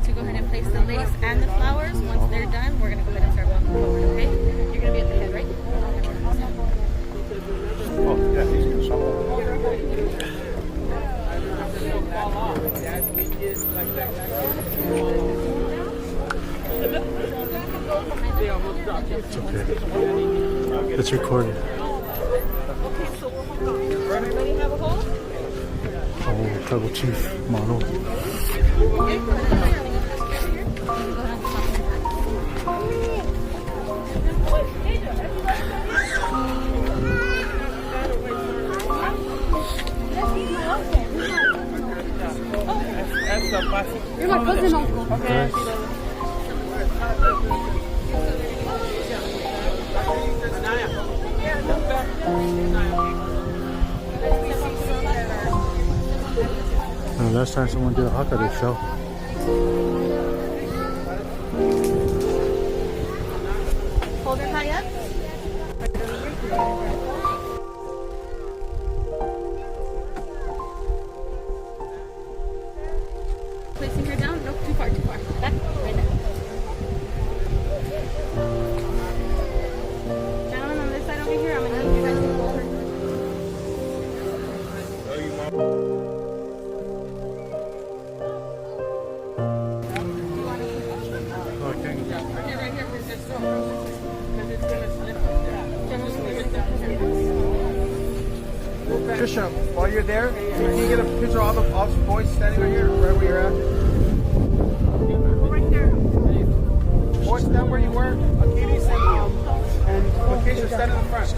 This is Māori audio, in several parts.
to go ahead and place the lace and the flowers. Once they're done, we're going to go ahead and start walking forward, okay? You're going to be at the head, right? Oh, yeah, he's going to stop. It's okay. It's recorded. Okay, so everybody have a hold? Oh, Tribal Chief model. Okay, go ahead You're my cousin, uncle. Okay. Last time someone did a Hakade show. Hold her high up. Placing her down. Nope, too far, too far. Back, right there. Gentlemen, on this side over here, I'm going to need you guys to hold her. Trisha, while you're there, can you get a picture of all the boys standing right here, right where you're at? Right there. Boys, stand where you were. Akilis and Lakeisha, stand in the front.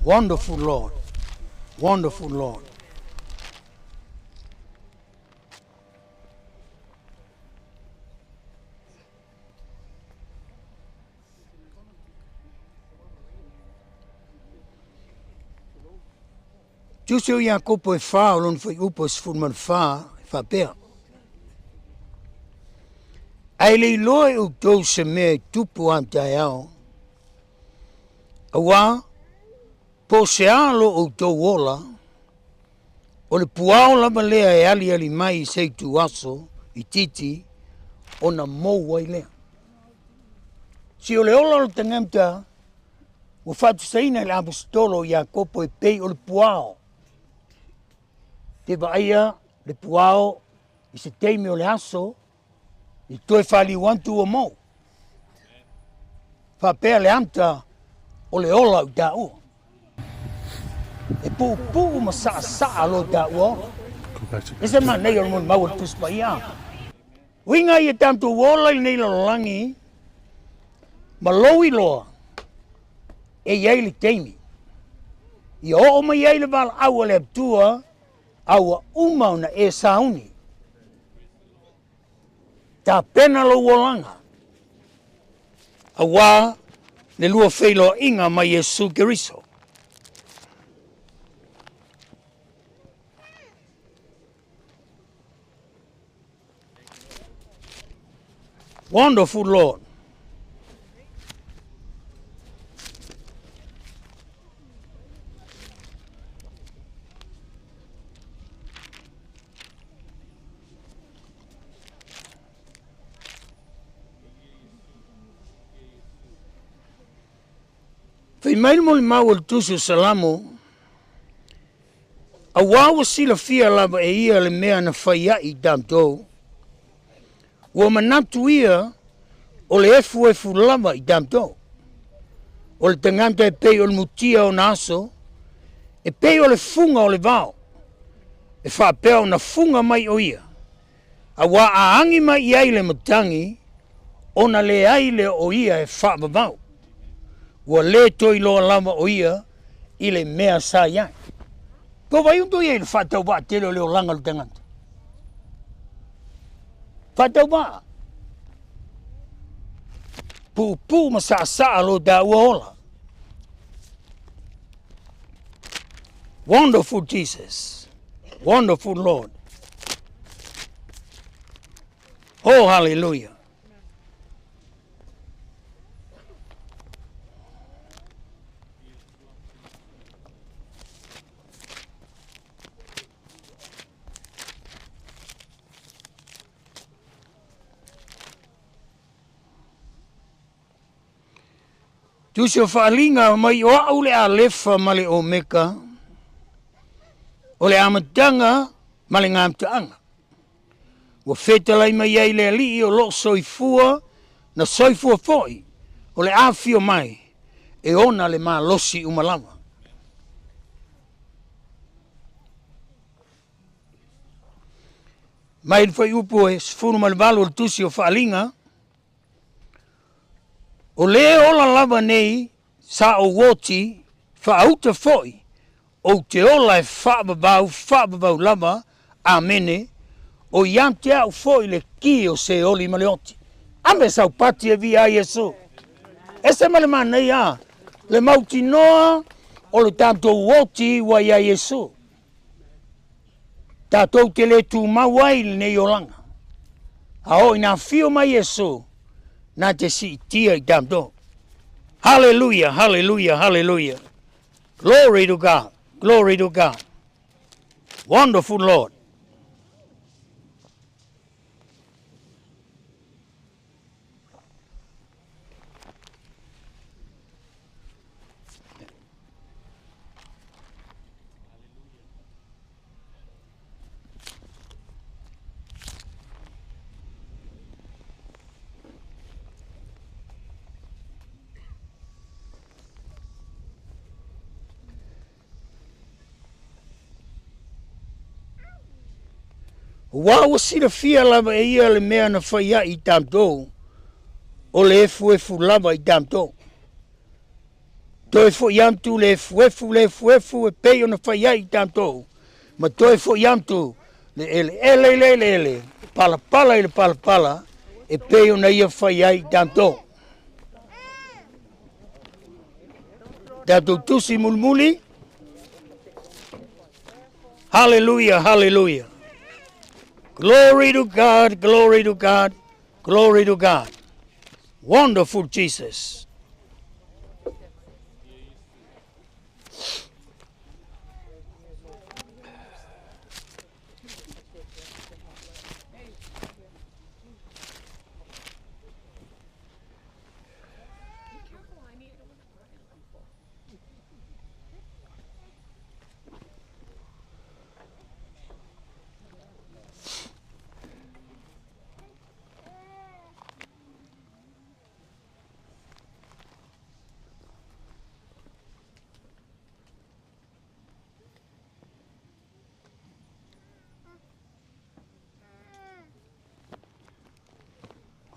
Wonderful Lord, wonderful Lord. Tuso ia kopo e wha o lon whai upo se fulman wha pēr. Ai lei loa e utou se mea tupu antai au. Awa, po se alo utou ola, o le puao lama lea e ali mai i seitu aso, i titi, o na mou ai lea. Si o le ola o tangamta, o whatu saina le apostolo ia kopo e pei o le puao. Te aia le puao i se teime o le aso, i toe whali wantu o mou. Whapea le amta o le ola u ta ua. E pū ma saa lo ta ua. E se ma nei o le mon mau le tuspa ia. Winga i e tamtu wola i nei langi, ma lowi loa, e iei le teimi. I o ma iei le wala awa le aptua, awa umau na e sauni. Ta pena lo wolanga. Awa le lua whelo inga mai Yesu Keriso. Wonderful Lord. Fai mai mo le mau al tusu salamo, a wawa sila fia lava e ia le mea na whaia i tamtou, ua manatu ia o le efu lava i tamtou. O le tanganta e pei o le mutia o naso, e pei o le funga o le vao, e whapea o na funga mai o ia. A wa a angi mai i ai le matangi, o na le ai le o ia e whapavau. Ua le toi loa lava o ia i le mea sa iai. Ko vai unto ia i le whatau wa tele o leo langa le tanganta. Whatau wa. Pu ma sa lo da ola. Wonderful Jesus. Wonderful Lord. Oh, hallelujah. Tu se whaalinga mai o au le a lefa male o meka, o le amatanga male ngāmtaanga. Wa whetalai mai ai le ali o lo soifua na soifua foi, o le awhio mai, e ona le mā losi umalama. Mai whai upo e sfuru malvalo o tusi o whaalinga, o le ola lava nei sa o woti whaauta foi o te ola e whaababau lava amene o iam te au foi le ki o se oli maleoti. Ame sau pati e vi a Yesu. E se male manei a le mauti noa o le tanto woti wa ia Yesu. Tatou te le tu mawai le nei olanga. A o ina fio mai Yesu. Na te si tia I tamto. Hallelujah, hallelujah, hallelujah. Glory to God, glory to God. Wonderful Lord. Wa o sira fia lava e ia le mea na whaia I tamtou, o le efu lava I tamtou. Toi fo iamtu le efu e peo na whaia I tamtou. Ma toi fo iamtu le ele, pala, e peo na ia whaia I tamtou. Tamtou tusi mulmuli. Hallelujah, hallelujah. Glory to God, glory to God, glory to God. Wonderful Jesus.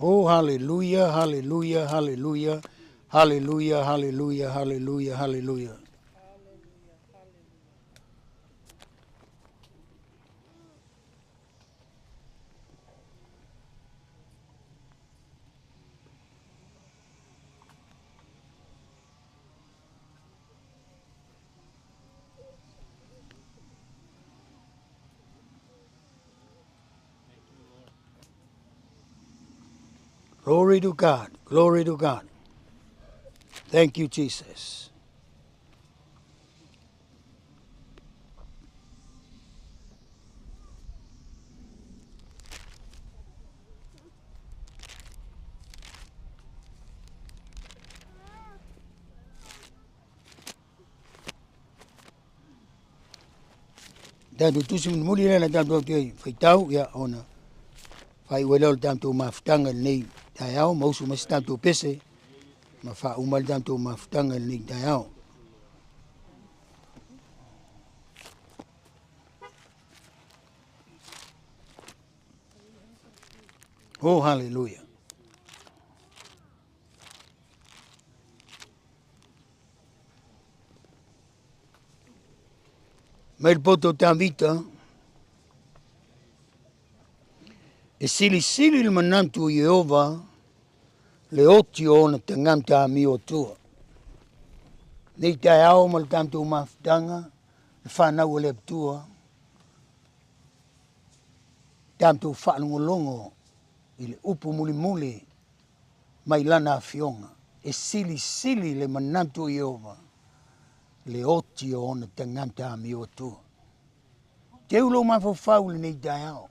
Oh, hallelujah, hallelujah, hallelujah, hallelujah, hallelujah, hallelujah, hallelujah. Glory to God, glory to God. Thank you, Jesus. Tanto tusi muli na tanto te faitau ya ona. Fai wele tanto mafutanga nei tayao mausu mas tanto pese. Ma fa umal tanto mafutanga nei tayao. Oh, hallelujah. Ma il poto vita e sili il manantu Jehova le oti o na te nganta mi o tua. Nei tai au ma le tantou mafutanga, le whanau o le aptua, tantou whanungolongo i le upu muli muli mai lana a fionga, e sili sili le manantu i ova, le oti o na te nganta mi o tua. Te ulo mafofau le nei tai au,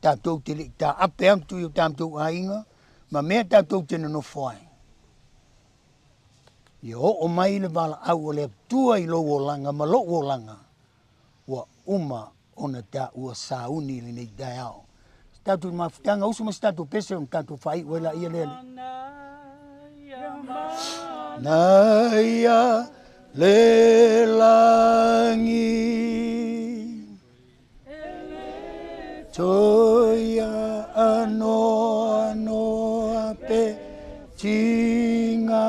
tātou te le tā ape amtu i o tātou ainga, ma mea tātou te no whai. I o mai le wala au o le aptua i lo o langa, ma lo o langa, wa uma ona tā ua sauni le nei tai au. Tātou mafutanga, usu ma tātou pese o tātou whai wela ia lele. Naya le langi, toia anoa pe tinga,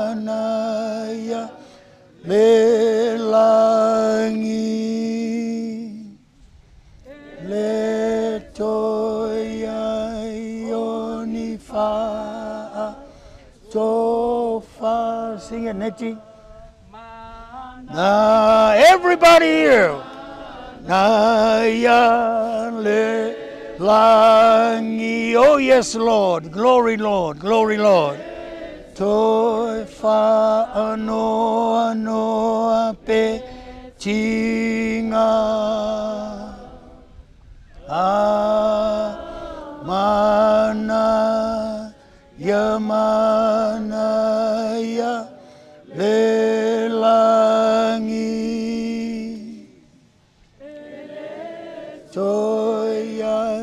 manaya le langi, le toia ionifa so far. Sing it, Nettie. Everybody here. Naya le langi. Oh yes, Lord. Glory, Lord. Glory, Lord. Toi fa anoa pe tinga. Mana ya le langi, toia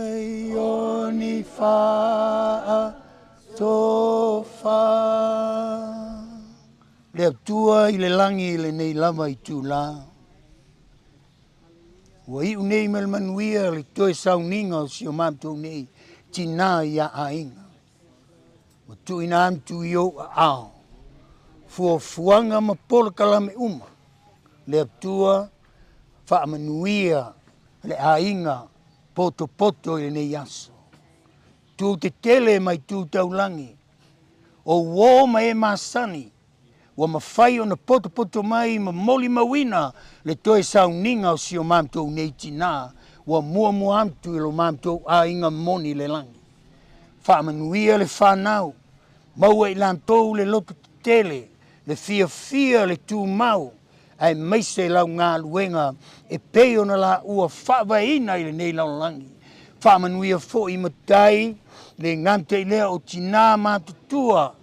ionifa tofa. Le tua i le langi i le nei lava i tūla. Wa i unei mel manuia le toe sauninga o si o mamtou nei tina ia ainga. Wa tu ina amtu i o ao. Fuanga ma pola kalame uma. Le aptua wha manuia le ainga poto poto i le nei aso. Tu te tele mai tu taulangi. O wo mai e masani. Wa mawhai o na poto poto mai ma moli mawina le toe sauninga o si o mamtou nei tina. Wa mua amtu i lo mamtou ainga moni le langi. Wha manuia le whanau. Maua i lantou le loto tele. Le fia le tū mau. Ai meise lau ngā luenga e peo na la ua whawaina i le nei lau langi. Whamanuia fo i matai le ngante i lea o tina mātutua.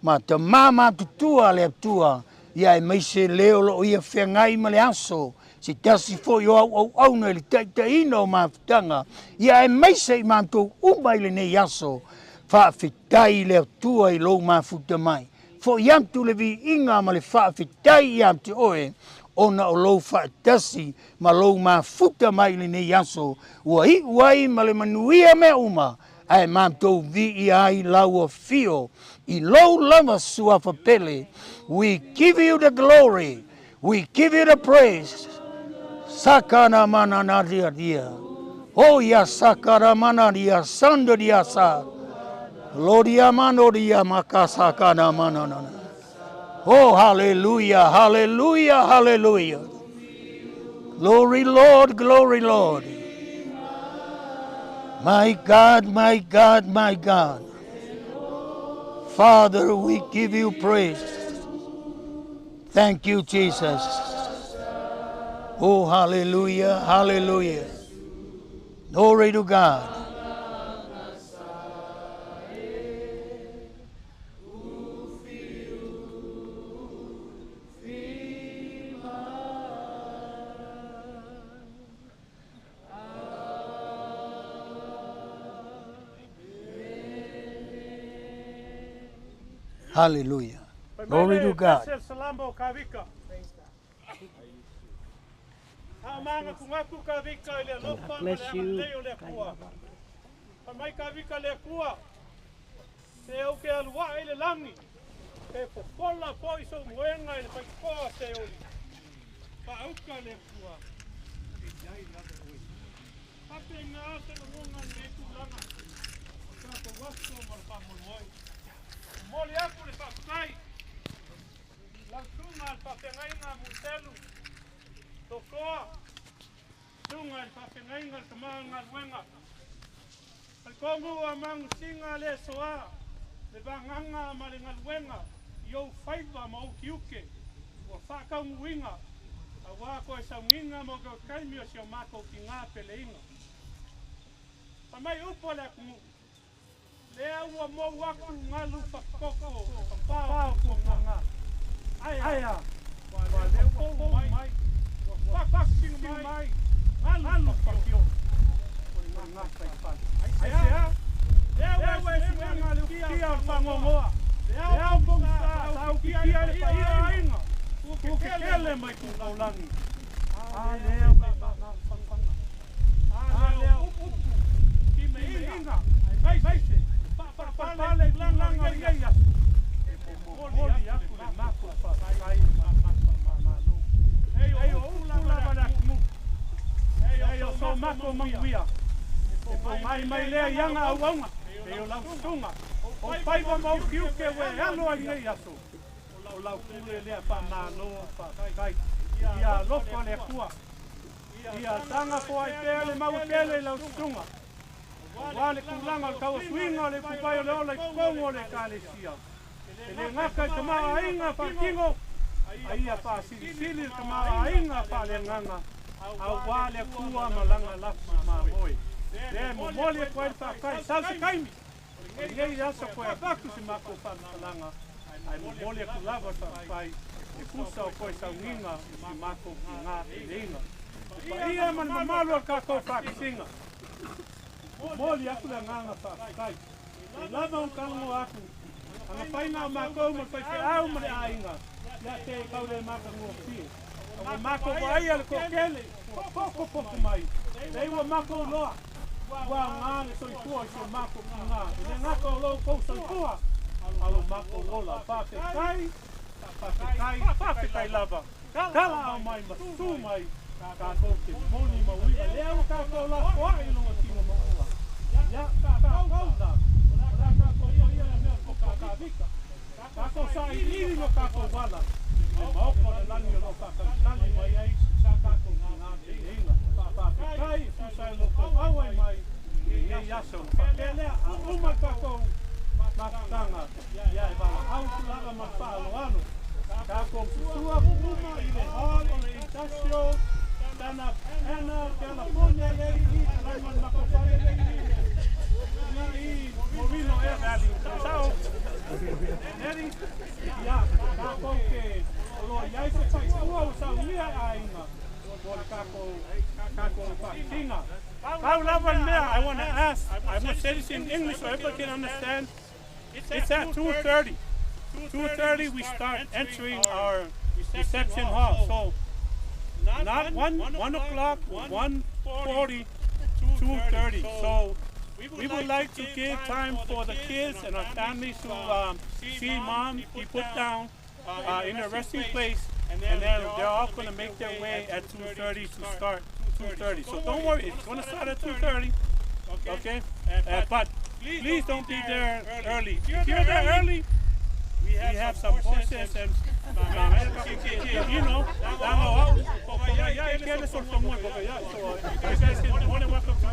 Ma ta mātutua le atua. Ia e meise leo lo ia whiangai ma le aso. Se tasi fo i au na le taitaina o mafutanga. Ia e meise i mātou umai le nei aso. Whawhitai le atua i lo mafuta mai. Fo iam tu le vi inga ma le whawhitai iam te oe. Ona o lo whaatasi ma lo mafuta mai le nei aso. Ua i uai ma le manuia me uma. Ai mamtou vi i ai lau o fio. I lo lava sua whapele. We give you the glory. We give you the praise. Sakana mana na dia. Oh ya sakara mana dia sando dia sa. Lodia manodia makasakana manana. Oh, hallelujah, hallelujah, hallelujah. Glory, Lord, glory, Lord. My God, my God, my God. Father, we give you praise. Thank you, Jesus. Oh, hallelujah, hallelujah. Glory to God. Hallelujah. Glory to God. Bless you. Moli aku le whakai. Lau tunga al whawhengainga mutelu. Tokoa. Tunga al whawhengainga al kamanga al wenga. Al kongu a mangu singa le soa. Le vanganga ma le ngal wenga. Iou whaiva ma au kiuke. Wa whakau muinga. A wako e saunginga mo kau kaimi o siya mako ki ngā peleinga. Pa mai upo le aku. Lea ua mo waku ngalu whakoko. Pao ko nganga. Aia. Wa leo kou mai. Wa whaking mai. Ngalu whakio. Ko ngā whaipan. Aia. Lea ua e suenga leu kia o whangongoa. Lea o bongsa. Sau ki kia le paia ainga. Kukele mai ku kaulangi. Lea ua whanganga. Lea upu. Ki me inga. Vaise. Papale langa ia. Moli aku le mako whakai mano. Eio ula mana kumu. Eio so mako manguia. E po mai lea ianga au aunga. Eio lau sunga. O paiva mau kiuke we alo a ngai aso. O lau kule lea pa mano whakai. Ia loko le kua. Ia tanga po ai tele mau tele lau sunga. Wale kulanga o kau swinga le kupai o leo le kongo le kalesia. Le ngaka i tamaa ainga pa kingo. Aia pa silisili tamaa ainga pa le nganga. Au wale kua malanga lafu ma hoi. Le mo moli e koe pa kai salsa kaimi. Ngei asa koe a baku si mako pa malanga. Ai mo moli e kulava pa kai. E kusa o koe sa unginga si mako ki ngā leina. Pa ia man mamalu al kako whakisinga. Moli aku le nganga whakai. E lava un kalango aku. Anga whainga o mako ma whai te au ma le ainga. Ia te kau le maka ngua pie. Anga mako wai ale kokele. Poko mai. Ei ua mako loa. Wa ngā le soifua i se mako ki ngā. E le ngaka o lou kou soifua. Alo mako lola. Whawhekai lava. Kala au mai ma su mai. Kako te moni mauia. Lea o kako la hoa i longa tino maua. Ya, kako la. Kako sa iri no kako wala. Me maoko le lani o no kakalitali mai ai. Kako ngā te inga. Whawhekai, fusai loko awai mai. E yaso. Whakelea, a uma kako makutanga. Ia e wala au kulala ma whaalo ano. Kako futua uma i le hall o le industrial. Tana California lei, Raymond Macofare lei, Morino Air Valley, Muasau. Neri, ia, kako ke loa iai se whaikua o sau nia ainga. Kore kako whakinga. Kau lava mea, I want to ask, I'm going to say this in English so everybody can understand. It's at 2:30. 2:30 we start entering our reception hall. So, not 1 o'clock, 1:40, 2:30. So we would like to give time for the kids and our families to see mom be put down in a resting place, and then they're all going to make their way at 2:30 to start 2:30. So don't worry, it's going to start at 2:30. Okay? But please don't be there early. If you're there early, we have some horses and you know, so you guys can more than welcome to.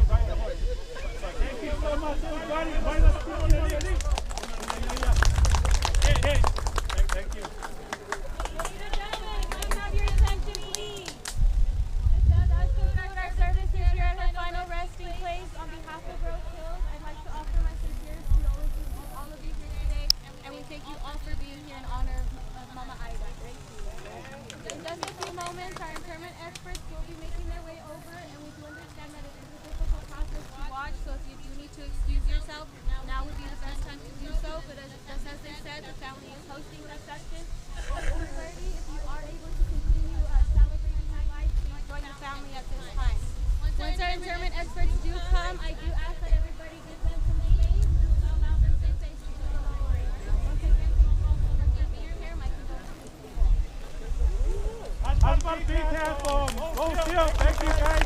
Thank you so much, everybody. Hey. Thank you. Ladies and gentlemen, can I have your attention, please? Just as us conclude our service here at the final resting place, on behalf of Rose Hills, I'd like to offer my sincerest condolences to all of you here today, and we thank you all for being here in honor of Mama Aiga. In just a few moments, our interment experts will be making their way over, and we do understand that it is a difficult process to watch, so if you do need to excuse yourself, now would be the best time to do so, but just as they said, the family is hosting the reception. If you are able to continue celebrating your life, please join the family at this time. Once our interment experts do come, I do ask that everybody give them some space to allow them to say to the Lord. Once again, thank you all for being here. My condolences to you all. Husband, big hand for Rose Hill. Thank you guys.